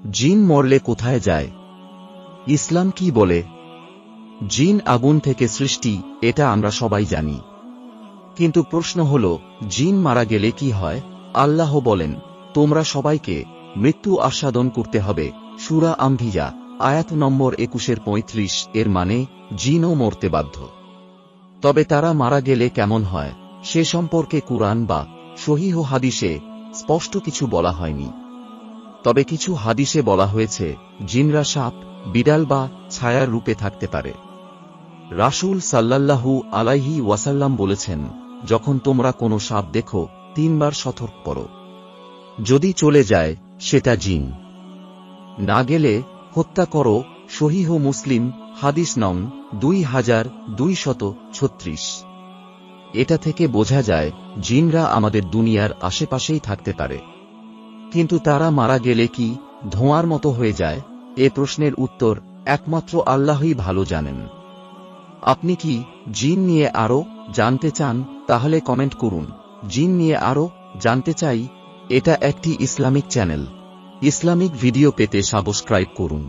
জিন মরলে কোথায় যায়? ইসলাম কি বলে? জিন আগুন থেকে সৃষ্টি, এটা আমরা সবাই জানি। কিন্তু প্রশ্ন হল, জিন মারা গেলে কি হয়? আল্লাহ বলেন, তোমরা সবাইকে মৃত্যু আস্বাদন করতে হবে। সূরা আম্বিয়া আয়াত নম্বর 21-35। এর মানে জিনও মরতে বাধ্য। তবে তারা মারা গেলে কেমন হয় সে সম্পর্কে কুরআন বা সহিহ হাদিসে স্পষ্ট কিছু বলা হয়নি। তবে কিছু হাদিসে বলা হয়েছে জিনরা সাপ, বিড়াল বা ছায়ার রূপে থাকতে পারে। রাসূল সাল্লাল্লাহু আলাইহি ওয়াসাল্লাম বলেছেন, যখন তোমরা কোনো সাপ দেখো 3 বার সতর্ক করো। যদি চলে যায় সেটা জিন, না গেলে হত্যা করো। সহিহ মুসলিম হাদিস নং 2236। এটা থেকে বোঝা যায় জিনরা আমাদের দুনিয়ার আশেপাশেই থাকতে পারে। কিন্তু তারা মারা গেলে কি ধোঁয়ার মতো হয়ে যায়? এ প্রশ্নের উত্তর একমাত্র আল্লাহই ভালো জানেন। আপনি কি জিন নিয়ে আরো জানতে চান? তাহলে কমেন্ট করুন, জিন নিয়ে আরো জানতে চাই। এটা একটি ইসলামিক চ্যানেল। ইসলামিক ভিডিও পেতে সাবস্ক্রাইব করুন।